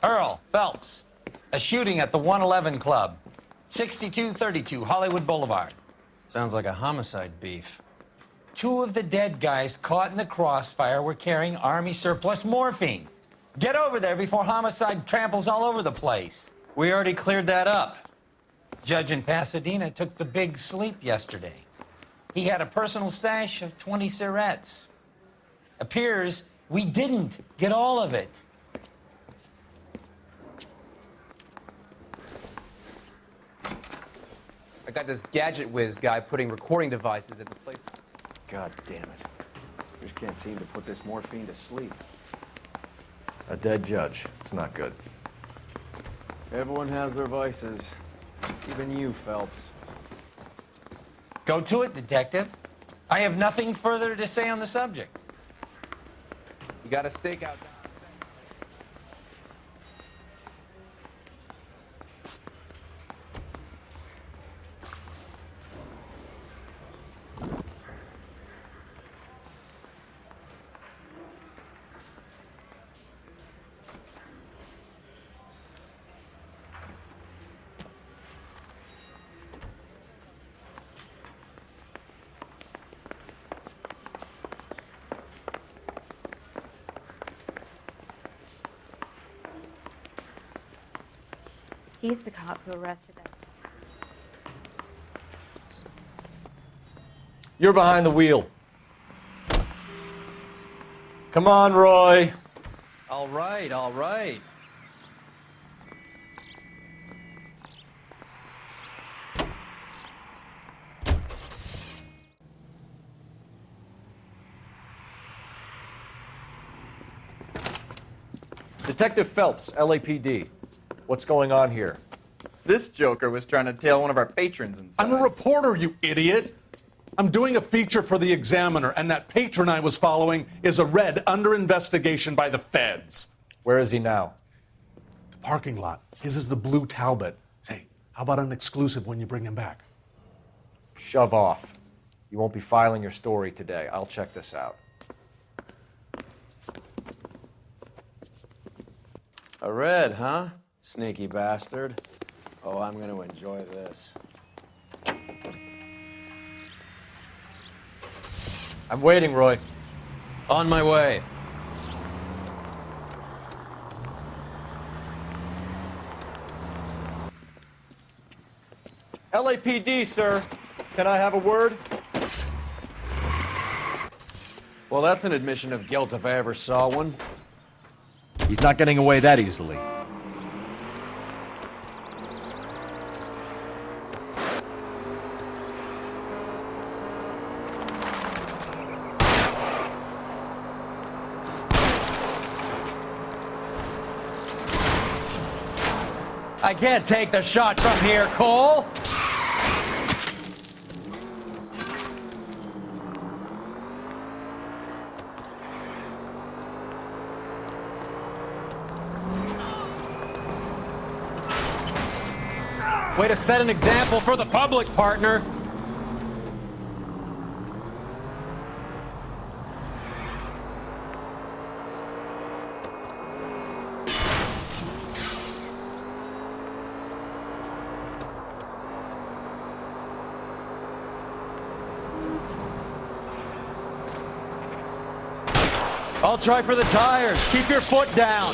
Earl Phelps. A shooting at the 111 Club. 6232 Hollywood Boulevard. Sounds like a homicide beef. Two of the dead guys caught in the crossfire were carrying Army surplus morphine. Get over there before homicide tramples all over the place. We already cleared that up. Judge in Pasadena took the big sleep yesterday. He had a personal stash of 20 cigarettes. Appears we didn't get all of it. I got this gadget whiz guy putting recording devices at the place. God damn it. Just can't seem to put this morphine to sleep. A dead judge. It's not good. Everyone has their vices. Even you, Phelps. Go to it, detective. I have nothing further to say on the subject. You got a stakeout. He's the cop who arrested them. You're behind the wheel. Come on, Roy. All right, all right. Detective Phelps, LAPD. What's going on here? This joker was trying to tail one of our patrons inside. I'm a reporter, you idiot. I'm doing a feature for the Examiner, and that patron I was following is a red under investigation by the feds. Where is he now? The parking lot. His is the blue Talbot. Say, how about an exclusive when you bring him back? Shove off. You won't be filing your story today. I'll check this out. A red, huh? Sneaky bastard. Oh, I'm gonna enjoy this. I'm waiting, Roy. On my way. LAPD, sir. Can I have a word? Well, that's an admission of guilt if I ever saw one. He's not getting away that easily. I can't take the shot from here, Cole. Way to set an example for the public, partner. I'll try for the tires. Keep your foot down.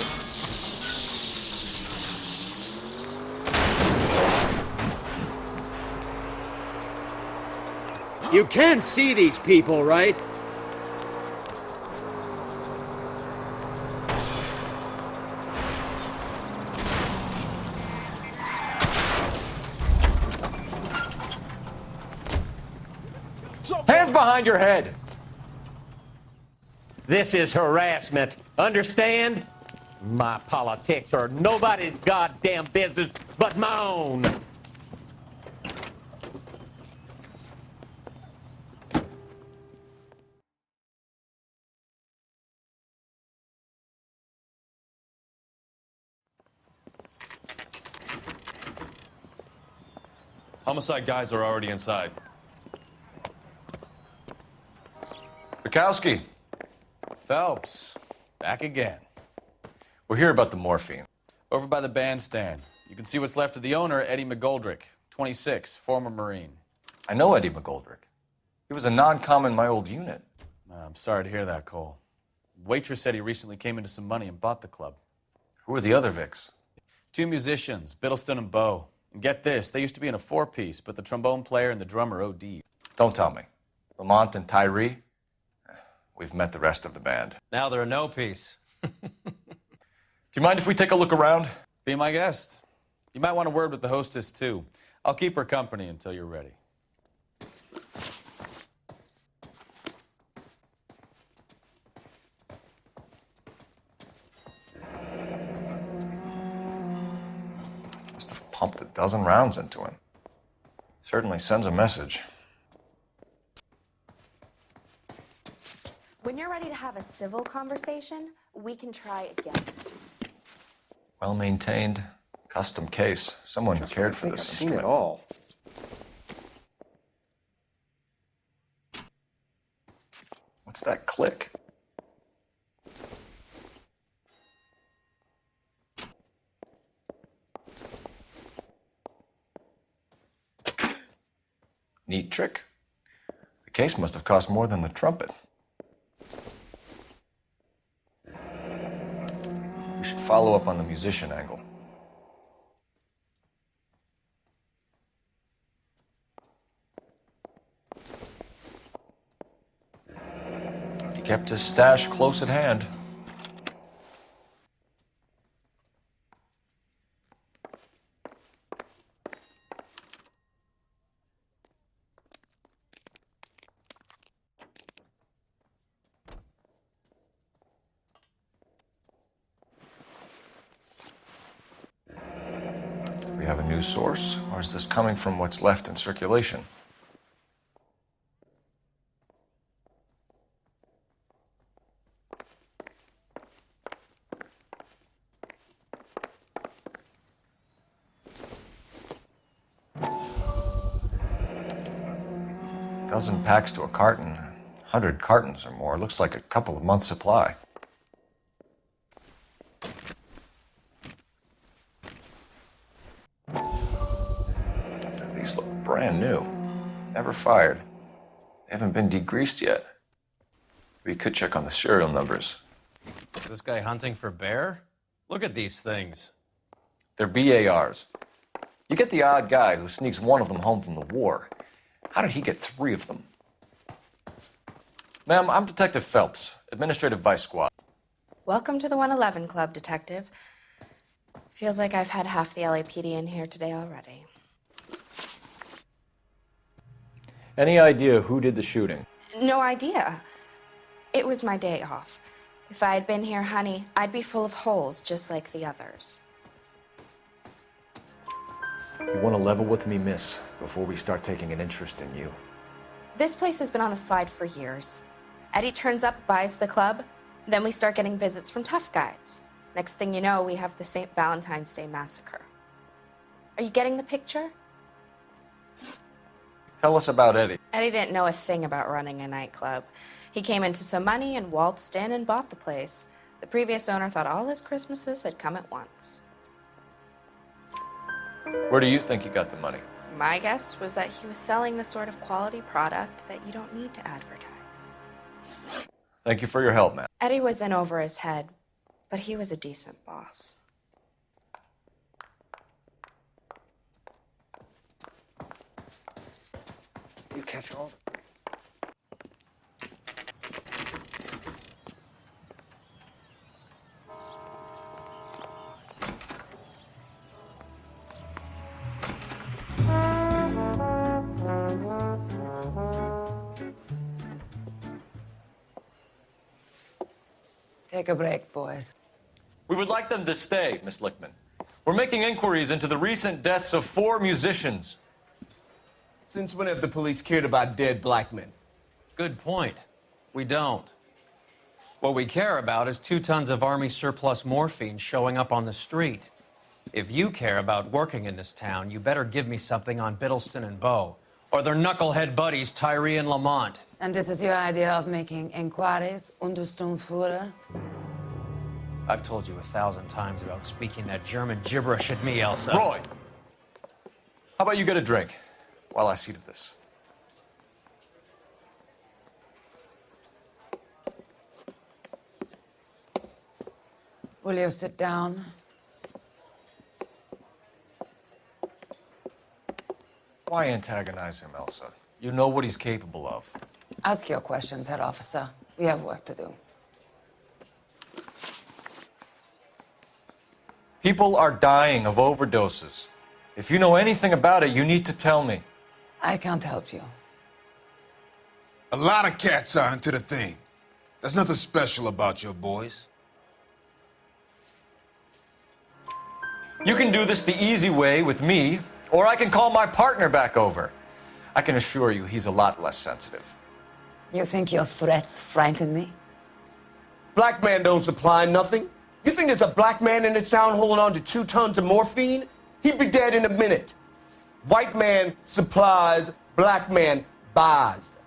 You can see these people, right? Hands behind your head! This is harassment. Understand? My politics are nobody's goddamn business but my own. Homicide guys are already inside. Bukowski, Phelps, back again. we're here about the morphine. Over by the bandstand. You can see what's left of the owner, Eddie McGoldrick, 26, former Marine. I know Eddie McGoldrick. He was a non-com in my old unit. I'm sorry to hear that, Cole. Waitress said he recently came into some money and bought the club. Who are the other Vics? 2 musicians, Biddleston and Bow. And get this, they used to be in a 4-piece, but the trombone player and the drummer OD'd. Don't tell me. Lamont and Tyree? We've met the rest of the band. Now they're a no-piece. Do you mind if we take a look around? Be my guest. You might want a word with the hostess, too. I'll keep her company until you're ready. Must have pumped a dozen rounds into him. Certainly sends a message. When you're ready to have a civil conversation, we can try again. Well-maintained, custom case. Someone who cared for this I've seen instrument. it all. What's that click? Neat trick. The case must have cost more than the trumpet. We should follow up on the musician angle. He kept his stash close at hand. Do we have a news source, or is this coming from what's left in circulation? Dozen packs to a carton, 100 cartons or more. Looks like a couple of months' supply. These look brand new. Never fired. They haven't been degreased yet. We could check on the serial numbers. Is this guy hunting for bear? Look at these things. They're BARs. You get the odd guy who sneaks one of them home from the war. How did he get 3 of them? Ma'am, I'm Detective Phelps, Administrative Vice Squad. Welcome to the 111 Club, Detective. Feels like I've had half the LAPD in here today already. Any idea who did the shooting? No idea. It was my day off. If I had been here, honey, I'd be full of holes just like the others. You want to level with me, miss, before we start taking an interest in you. This place has been on the slide for years. Eddie turns up, buys the club, then we start getting visits from tough guys. Next thing you know, we have the St. Valentine's Day massacre. Are you getting the picture? Tell us about Eddie. Eddie didn't know a thing about running a nightclub. He came into some money and waltzed in and bought the place. The previous owner thought all his Christmases had come at once. Where do you think he got the money? My guess was that he was selling the sort of quality product that you don't need to advertise. Thank you for your help, ma'am. Eddie was in over his head, but he was a decent boss. You catch all. Take a break, boys. We would like them to stay, Miss Lichtman. We're making inquiries into the recent deaths of 4 musicians. Since when have the police cared about dead black men? Good point. We don't. What we care about is 2 tons of Army surplus morphine showing up on the street. If you care about working in this town, you better give me something on Biddleston and Bow, or their knucklehead buddies, Tyree and Lamont. And this is your idea of making inquiries, Untersturmführer? I've told you 1,000 times about speaking that German gibberish at me, Elsa. Roy! How about you get a drink while I see to this? Will you sit down? Why antagonize him, Elsa? You know what he's capable of. Ask your questions, head officer. We have work to do. People are dying of overdoses. If you know anything about it, you need to tell me. I can't help you. A lot of cats are into the thing. There's nothing special about your boys. You can do this the easy way with me, or I can call my partner back over. I can assure you he's a lot less sensitive. You think your threats frighten me? Black man don't supply nothing. You think there's a black man in this town holding on to 2 tons of morphine? He'd be dead in a minute. White man supplies, black man buys.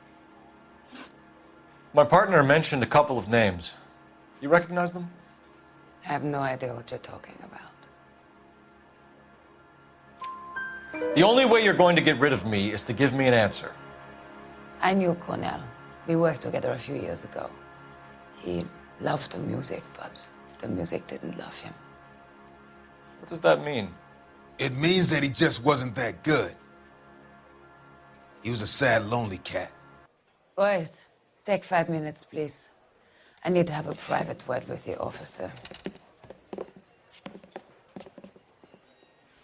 My partner mentioned a couple of names. You recognize them? I have no idea what you're talking about. The only way you're going to get rid of me is to give me an answer. I knew Cornell. We worked together a few years ago. He loved the music, but the music didn't love him. What does that mean? It means that he just wasn't that good. He was a sad, lonely cat. Boys, take 5 minutes, please. I need to have a private word with the officer.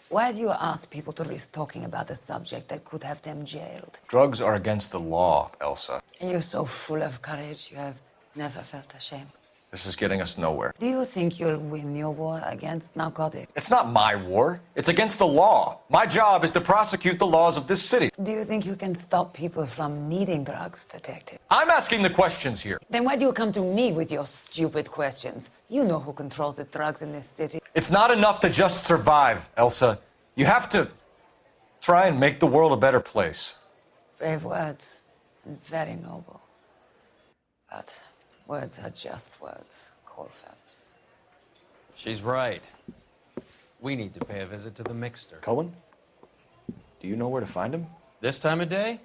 Why do you ask people to risk talking about a subject that could have them jailed? Drugs are against the law, Elsa. You're so full of courage, you have never felt ashamed. This is getting us nowhere. Do you think you'll win your war against narcotics? It's not my war. It's against the law. My job is to prosecute the laws of this city. Do you think you can stop people from needing drugs, detective? I'm asking the questions here. Then why do you come to me with your stupid questions? You know who controls the drugs in this city. It's not enough to just survive, Elsa. You have to try and make the world a better place. Brave words, and very noble. But words are just words, Colfax. She's right. We need to pay a visit to the Mixter. Cohen? Do you know where to find him? This time of day,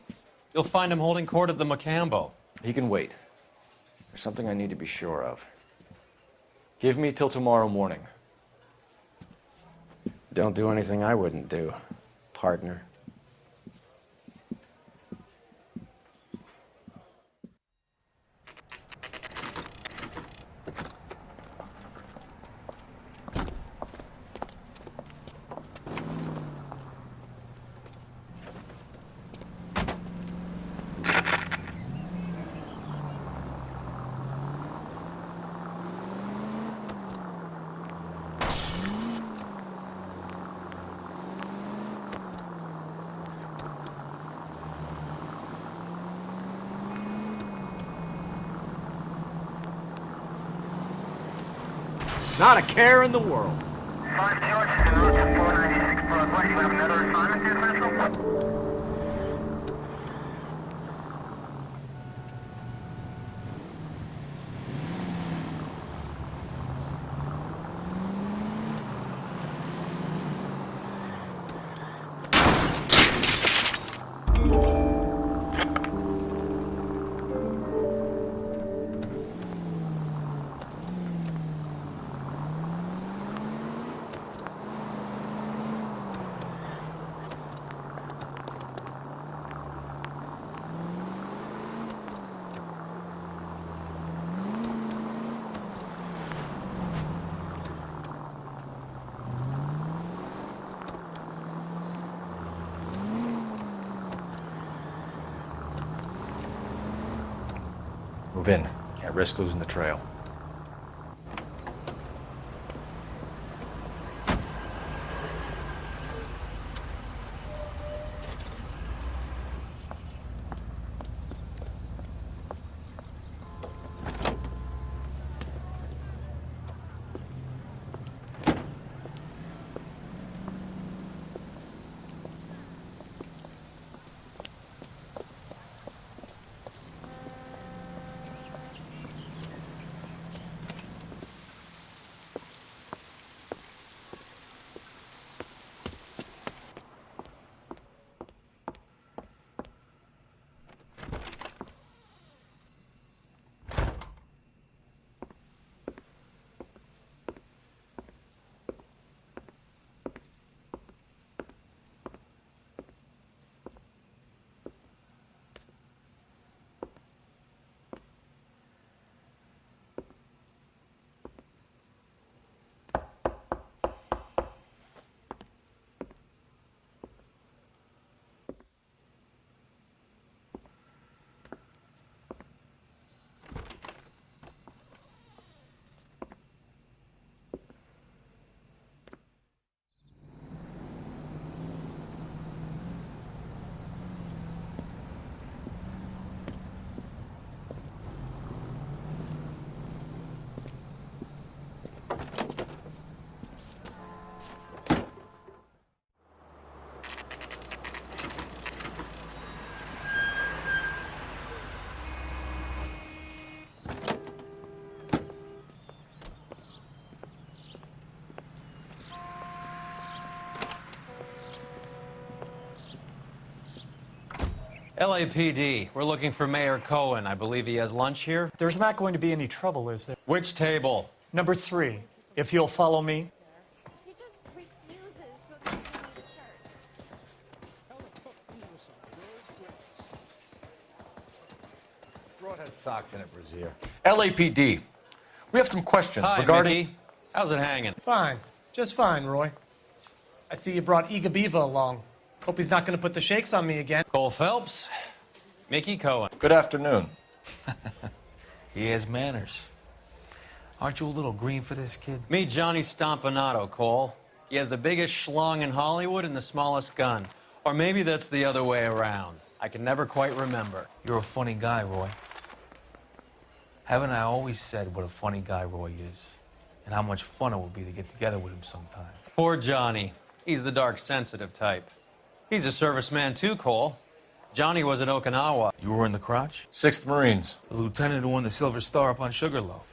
you'll find him holding court at the Macambo. He can wait. There's something I need to be sure of. Give me till tomorrow morning. Don't do anything I wouldn't do, partner. Not a care in the world. 5 George, en route to 496 Broadway. You have another assignment here, Central? Move in. Can't risk losing the trail. LAPD, we're looking for Mayor Cohen. I believe he has lunch here. There's not going to be any trouble, is there? Which table? Number 3, if you'll follow me. He just refuses to accompany me to church. Broad has socks in it, Brazier. LAPD. We have some questions Hi, regarding. Mickey. How's it hanging? Fine. Just fine, Roy. I see you brought Iga Beaver along. Hope he's not going to put the shakes on me again. Cole Phelps, Mickey Cohen. Good afternoon. He has manners. Aren't you a little green for this kid? Meet Johnny Stompanato, Cole. He has the biggest schlong in Hollywood and the smallest gun. Or maybe that's the other way around. I can never quite remember. You're a funny guy, Roy. Haven't I always said what a funny guy Roy is? And how much fun it would be to get together with him sometime. Poor Johnny. He's the dark, sensitive type. He's a serviceman too, Cole. Johnny was at Okinawa. You were in the crotch? 6th Marines. The lieutenant who won the Silver Star up on Sugarloaf.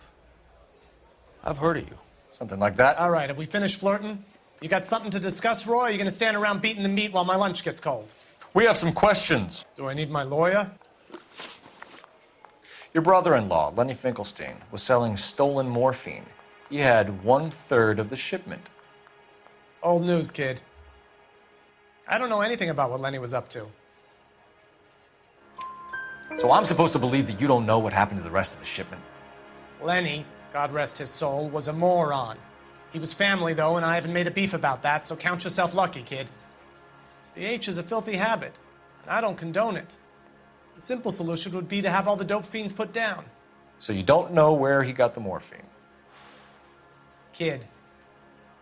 I've heard of you. Something like that. All right, have we finished flirting? You got something to discuss, Roy? Or are you going to stand around beating the meat while my lunch gets cold? We have some questions. Do I need my lawyer? Your brother-in-law, Lenny Finkelstein, was selling stolen morphine. He had 1/3 of the shipment. Old news, kid. I don't know anything about what Lenny was up to. So I'm supposed to believe that you don't know what happened to the rest of the shipment? Lenny, God rest his soul, was a moron. He was family, though, and I haven't made a beef about that, so count yourself lucky, kid. The H is a filthy habit, and I don't condone it. The simple solution would be to have all the dope fiends put down. So you don't know where he got the morphine? Kid,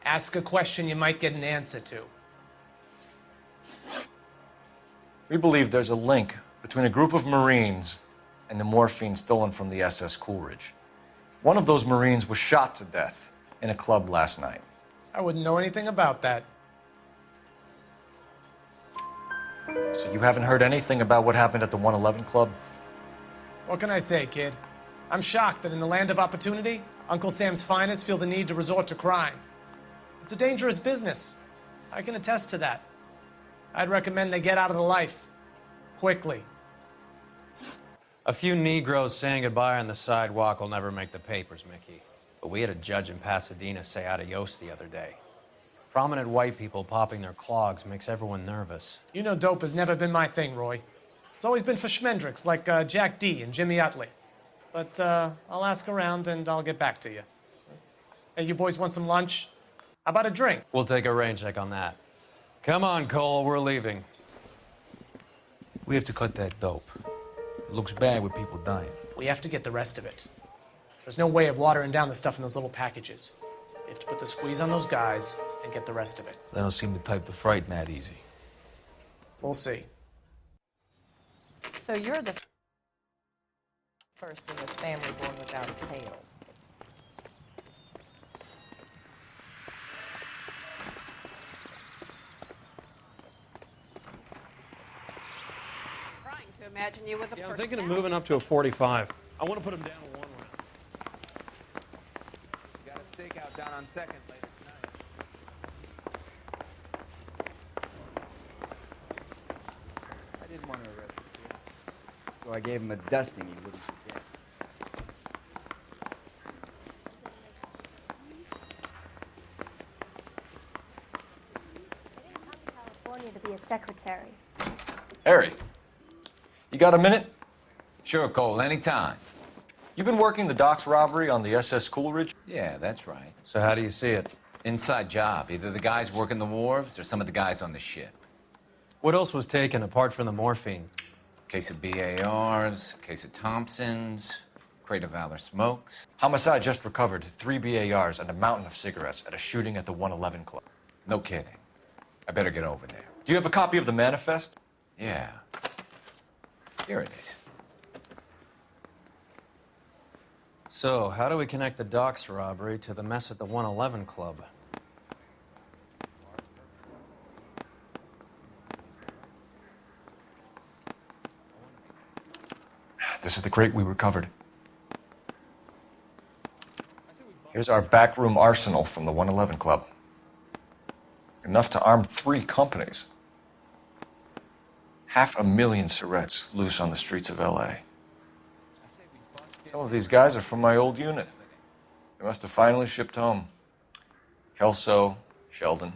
ask a question you might get an answer to. We believe there's a link between a group of Marines and the morphine stolen from the SS Coolidge. One of those Marines was shot to death in a club last night. I wouldn't know anything about that. So you haven't heard anything about what happened at the 111 Club? What can I say, kid? I'm shocked that in the land of opportunity, Uncle Sam's finest feel the need to resort to crime. It's a dangerous business. I can attest to that. I'd recommend they get out of the life. Quickly. A few Negroes saying goodbye on the sidewalk will never make the papers, Mickey. But we had a judge in Pasadena say adios the other day. Prominent white people popping their clogs makes everyone nervous. You know dope has never been my thing, Roy. It's always been for schmendricks like Jack D. and Jimmy Utley. But I'll ask around and I'll get back to you. Hey, you boys want some lunch? How about a drink? We'll take a rain check on that. Come on, Cole, we're leaving. We have to cut that dope. It looks bad with people dying. We have to get the rest of it. There's no way of watering down the stuff in those little packages. We have to put the squeeze on those guys and get the rest of it. They don't seem the type to frighten that easy. We'll see. So you're the first in this family born without a tail. Trying to imagine you with a I'm thinking of moving up to a 45. I want to put him down to 1 round. Got a stakeout down on 2nd later tonight. I didn't want to arrest him, so I gave him a dusting he wouldn't forget. California to be a secretary. Harry, you got a minute? Sure, Cole, anytime. You've been working the docks robbery on the SS Coolidge? Yeah, that's right. So how do you see it? Inside job. Either the guys working the wharves or some of the guys on the ship. What else was taken apart from the morphine? Case of BARs, case of Thompsons, crate of Valor smokes. Homicide just recovered 3 BARs and a mountain of cigarettes at a shooting at the 111 Club. No kidding. I better get over there. Do you have a copy of the manifest? Yeah. Here it is. So, how do we connect the docks robbery to the mess at the 111 Club? This is the crate we recovered. Here's our backroom arsenal from the 111 Club. Enough to arm 3 companies. 500,000 cigarettes loose on the streets of LA. Some of these guys are from my old unit. They must have finally shipped home. Kelso, Sheldon,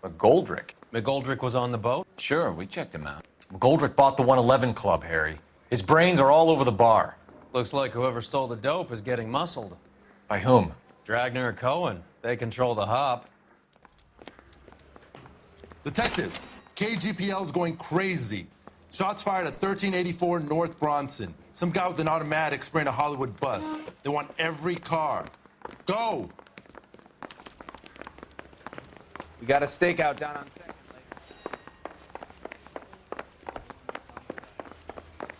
McGoldrick. McGoldrick was on the boat? Sure, we checked him out. McGoldrick bought the 111 Club, Harry. His brains are all over the bar. Looks like whoever stole the dope is getting muscled. By whom? Dragner or Cohen. They control the hop. Detectives, KGPL's going crazy. Shots fired at 1384 North Bronson. Some guy with an automatic spraying a Hollywood bus. They want every car. Go! We got a stakeout down on 2nd.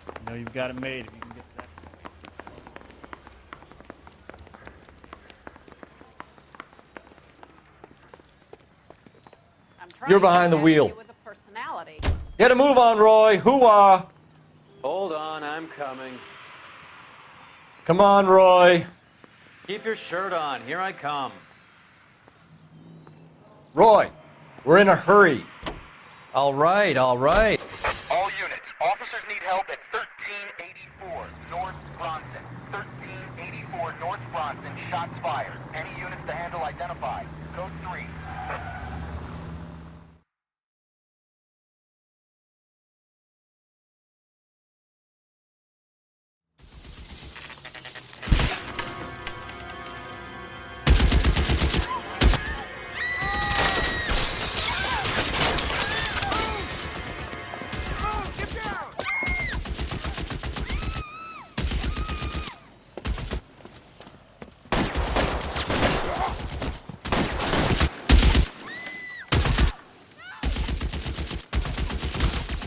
You know you've got it made if you can get to that. You're behind the wheel. With a personality. Get a move on, Roy. Hoo-ah. Hold on, I'm coming. Come on, Roy. Keep your shirt on. Here I come. Roy, we're in a hurry. All right, all right. All units, officers need help at 1384 North Bronson. 1384 North Bronson, shots fired. Any units to handle identify. Code 3.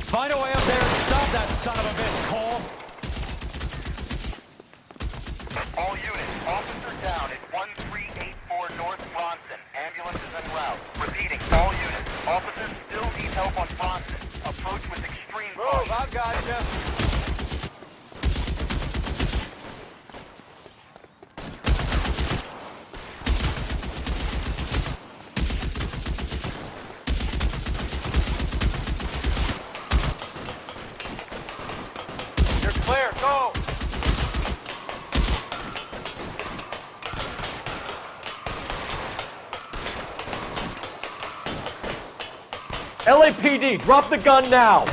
Find a way up there and stop that son of a bitch, Cole. All units, officer down at 1384 North Bronson. Ambulance is en route. Repeating, all units, officers still need help on Bronson. Approach with extreme caution. I got you. You're clear. Go. LAPD, drop the gun now.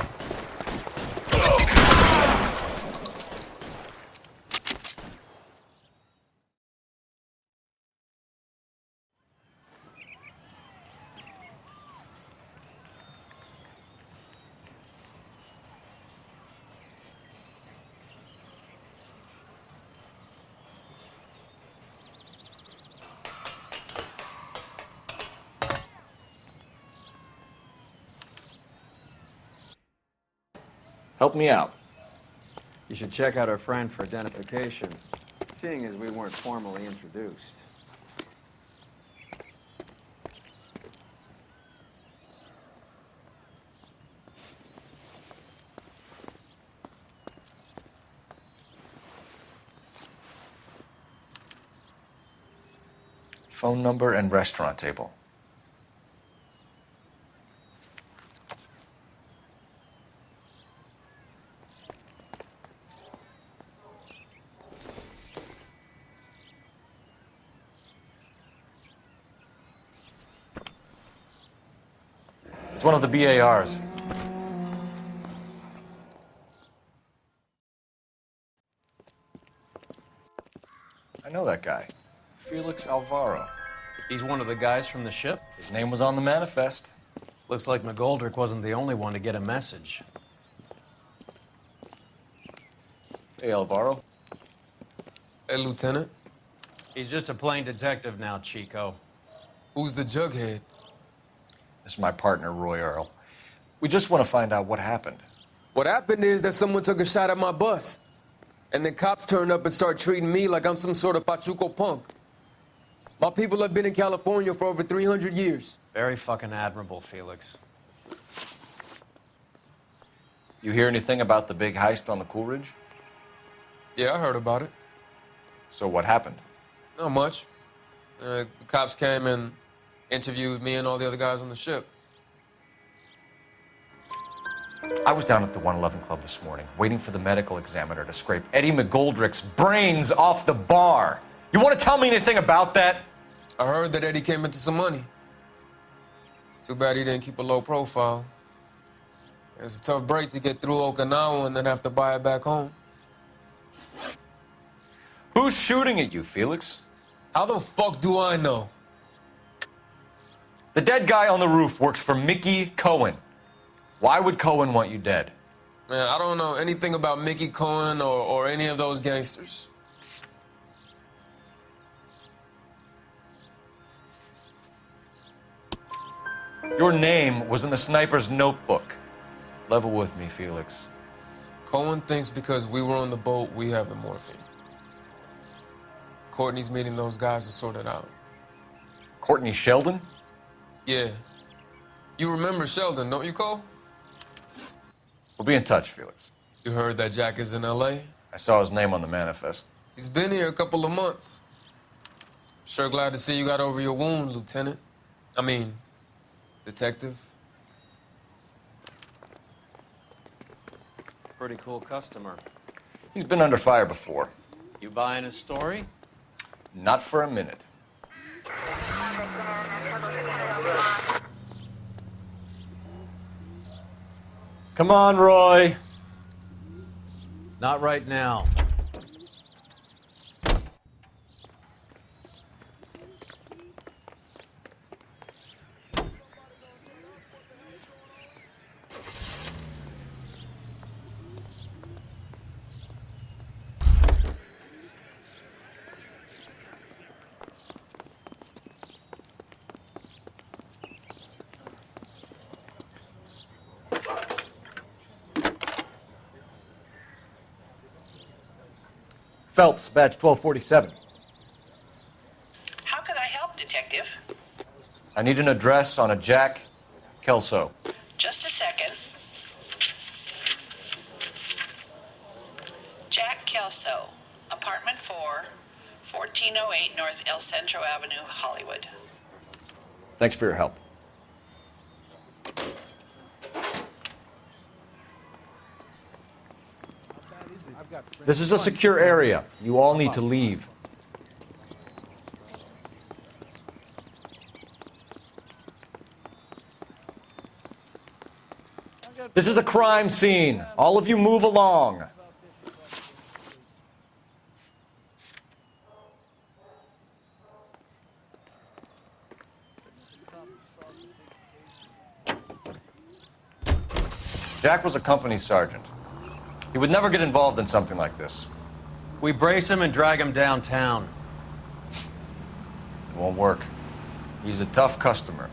Help me out. You should check out our friend for identification, seeing as we weren't formally introduced. Phone number and restaurant table. It's one of the BARs. I know that guy. Felix Alvaro. He's one of the guys from the ship? His name was on the manifest. Looks like McGoldrick wasn't the only one to get a message. Hey, Alvaro. Hey, Lieutenant. He's just a plain detective now, Chico. Who's the jughead? This is my partner, Roy Earl. We just want to find out what happened. What happened is that someone took a shot at my bus. And then cops turned up and started treating me like I'm some sort of Pachuco punk. My people have been in California for over 300 years. Very fucking admirable, Felix. You hear anything about the big heist on the Coolidge? Yeah, I heard about it. So what happened? Not much. The cops came and interviewed me and all the other guys on the ship. I was down at the 111 Club this morning, waiting for the medical examiner to scrape Eddie McGoldrick's brains off the bar. You want to tell me anything about that? I heard that Eddie came into some money. Too bad he didn't keep a low profile. It was a tough break to get through Okinawa and then have to buy it back home. Who's shooting at you, Felix? How the fuck do I know? The dead guy on the roof works for Mickey Cohen. Why would Cohen want you dead? Man, I don't know anything about Mickey Cohen or any of those gangsters. Your name was in the sniper's notebook. Level with me, Felix. Cohen thinks because we were on the boat, we have the morphine. Courtney's meeting those guys to sort it out. Courtney Sheldon? Yeah. You remember Sheldon, don't you, Cole? We'll be in touch, Felix. You heard that Jack is in L.A.? I saw his name on the manifest. He's been here a couple of months. Sure glad to see you got over your wound, Lieutenant. I mean, Detective. Pretty cool customer. He's been under fire before. You buying his story? Not for a minute. Come on, Roy. Not right now. Phelps, badge 1247. How can I help, Detective? I need an address on a Jack Kelso. Just a second. Jack Kelso, apartment 4, 1408 North El Centro Avenue, Hollywood. Thanks for your help. This is a secure area. You all need to leave. This is a crime scene. All of you move along. Jack was a company sergeant. He would never get involved in something like this. We brace him and drag him downtown. It won't work. He's a tough customer.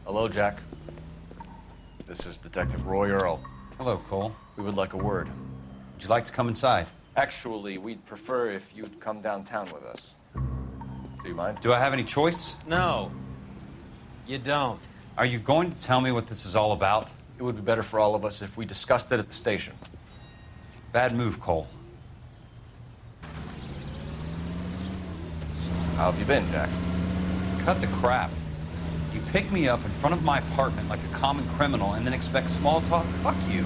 Hello, Jack. This is Detective Roy Earl. Hello, Cole. We would like a word. Would you like to come inside? Actually, we'd prefer if you'd come downtown with us. Do you mind? Do I have any choice? No, you don't. Are you going to tell me what this is all about? It would be better for all of us if we discussed it at the station. Bad move, Cole. How have you been, Jack? Cut the crap. You pick me up in front of my apartment like a common criminal and then expect small talk? Fuck you.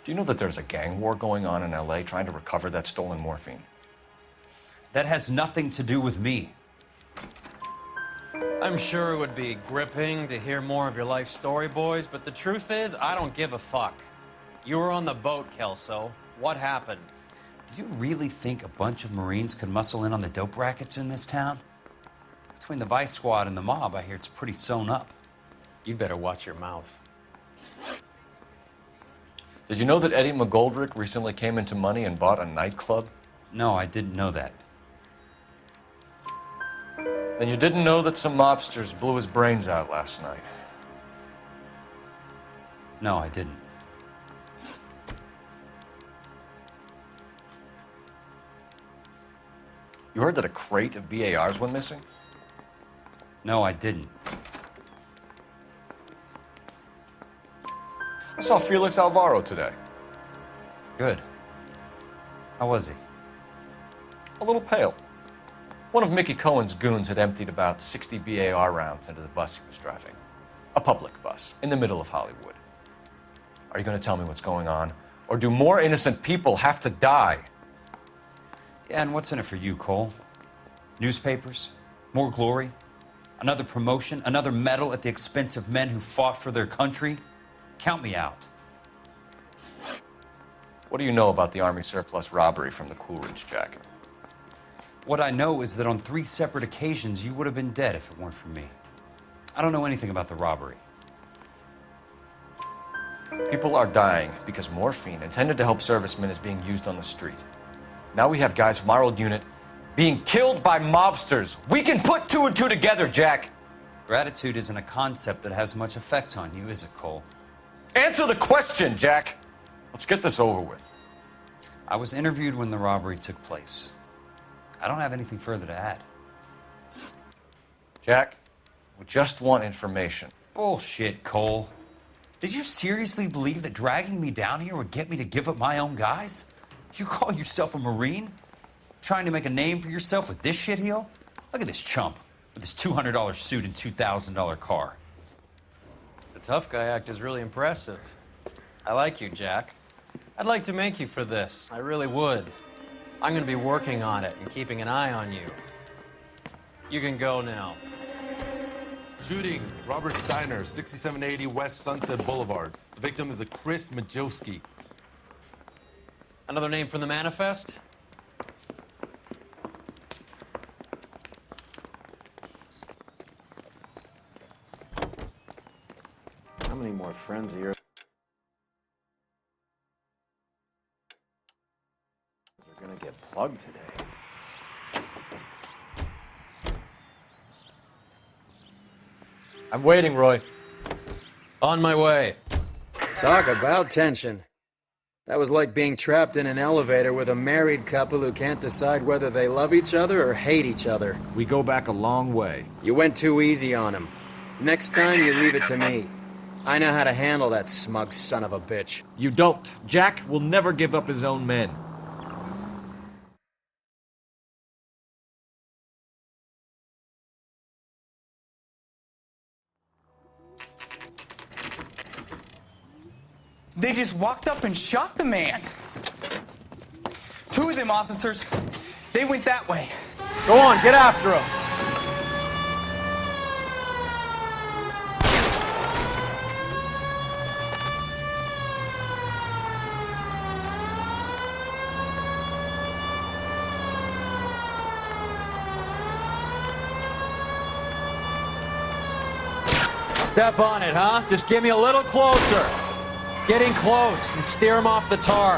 Do you know that there's a gang war going on in LA trying to recover that stolen morphine? That has nothing to do with me. I'm sure it would be gripping to hear more of your life story, boys, but the truth is, I don't give a fuck. You were on the boat, Kelso. What happened? Do you really think a bunch of Marines could muscle in on the dope rackets in this town? Between the Vice Squad and the mob, I hear it's pretty sewn up. You'd better watch your mouth. Did you know that Eddie McGoldrick recently came into money and bought a nightclub? No, I didn't know that. Then you didn't know that some mobsters blew his brains out last night. No, I didn't. You heard that a crate of BARs went missing? No, I didn't. I saw Felix Alvaro today. Good. How was he? A little pale. One of Mickey Cohen's goons had emptied about 60 BAR rounds into the bus he was driving. A public bus, in the middle of Hollywood. Are you going to tell me what's going on? Or do more innocent people have to die? Yeah, and what's in it for you, Cole? Newspapers? More glory? Another promotion? Another medal at the expense of men who fought for their country? Count me out. What do you know about the Army surplus robbery from the Coolidge, Jack? What I know is that on 3 separate occasions, you would have been dead if it weren't for me. I don't know anything about the robbery. People are dying because morphine intended to help servicemen is being used on the street. Now we have guys from our old unit being killed by mobsters. We can put 2 and 2 together, Jack. Gratitude isn't a concept that has much effect on you, is it, Cole? Answer the question, Jack. Let's get this over with. I was interviewed when the robbery took place. I don't have anything further to add. Jack, we just want information. Bullshit, Cole. Did you seriously believe that dragging me down here would get me to give up my own guys? You call yourself a Marine? Trying to make a name for yourself with this shitheel? Look at this chump with his $200 suit and $2,000 car. The tough guy act is really impressive. I like you, Jack. I'd like to make you for this. I really would. I'm going to be working on it and keeping an eye on you. You can go now. Shooting, Robert Steiner, 6780 West Sunset Boulevard. The victim is a Chris Majowski. Another name from the manifest? How many more friends of yours are gonna get plugged today? I'm waiting, Roy. On my way. Talk about tension. That was like being trapped in an elevator with a married couple who can't decide whether they love each other or hate each other. We go back a long way. You went too easy on him. Next time, you leave it to me. I know how to handle that smug son of a bitch. You don't. Jack will never give up his own men. They just walked up and shot the man. 2 of them officers, they went that way. Go on, get after him. Step on it, huh? Just get me a little closer. Getting close and steer him off the tar.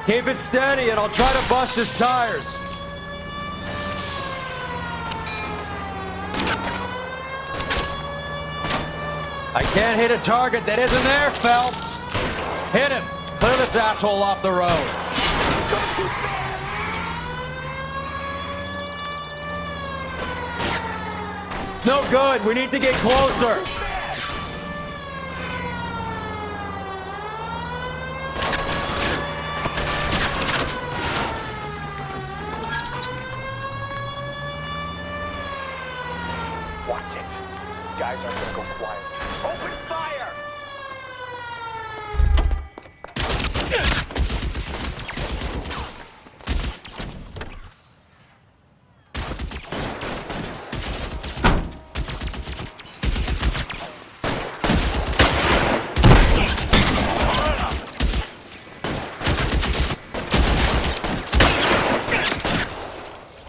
Keep it steady and I'll try to bust his tires. I can't hit a target that isn't there, Phelps. Hit him. Clear this asshole off the road. It's no good. We need to get closer. Watch it. These guys aren't gonna go quiet. Open fire!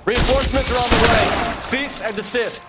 Reinforcements are on the way. Cease and desist.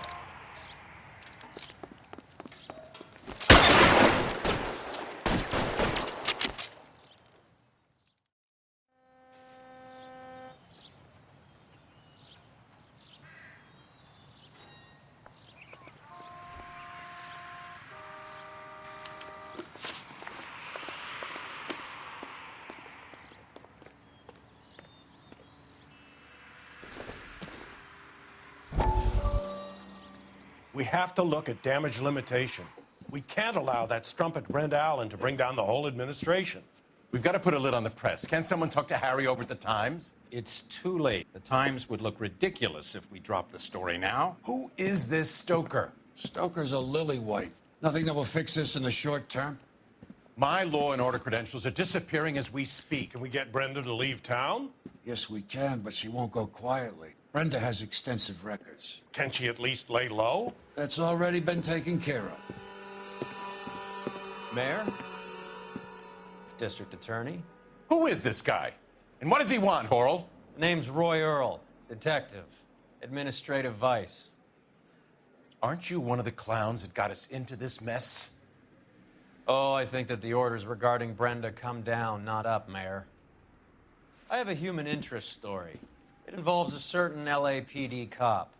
We have to look at damage limitation. We can't allow that strumpet Brenda Allen to bring down the whole administration. We've got to put a lid on the press. Can someone talk to Harry over at the Times? It's too late. The Times would look ridiculous if we dropped the story now. Who is this Stoker? Stoker's a lily-white. Nothing that will fix this in the short term. My law and order credentials are disappearing as we speak. Can we get Brenda to leave town? Yes, we can, but she won't go quietly. Brenda has extensive records. Can she at least lay low? That's already been taken care of. Mayor? District Attorney? Who is this guy? And what does he want, Horrell? Name's Roy Earl, detective, administrative vice. Aren't you one of the clowns that got us into this mess? Oh, I think that the orders regarding Brenda come down, not up, Mayor. I have a human interest story. It involves a certain LAPD cop,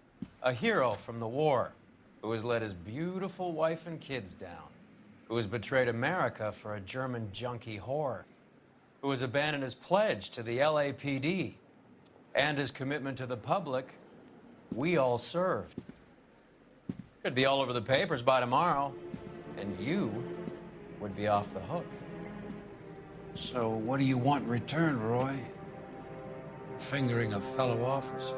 a hero from the war, who has let his beautiful wife and kids down, who has betrayed America for a German junkie whore, who has abandoned his pledge to the LAPD and his commitment to the public we all served. Could be all over the papers by tomorrow, and you would be off the hook. So what do you want in return, Roy? Fingering a fellow officer.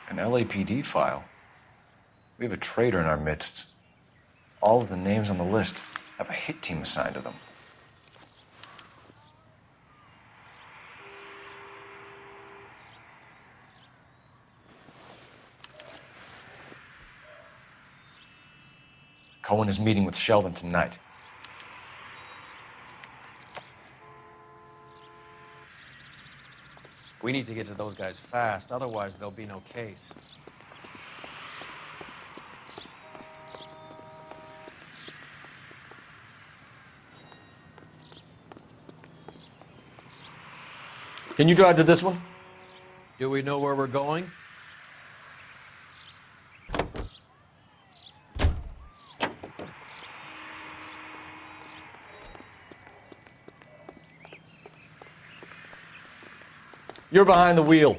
An LAPD file? We have a traitor in our midst. All of the names on the list have a hit team assigned to them. Cohen is meeting with Sheldon tonight. We need to get to those guys fast, otherwise there'll be no case. Can you drive to this one? Do we know where we're going? You're behind the wheel.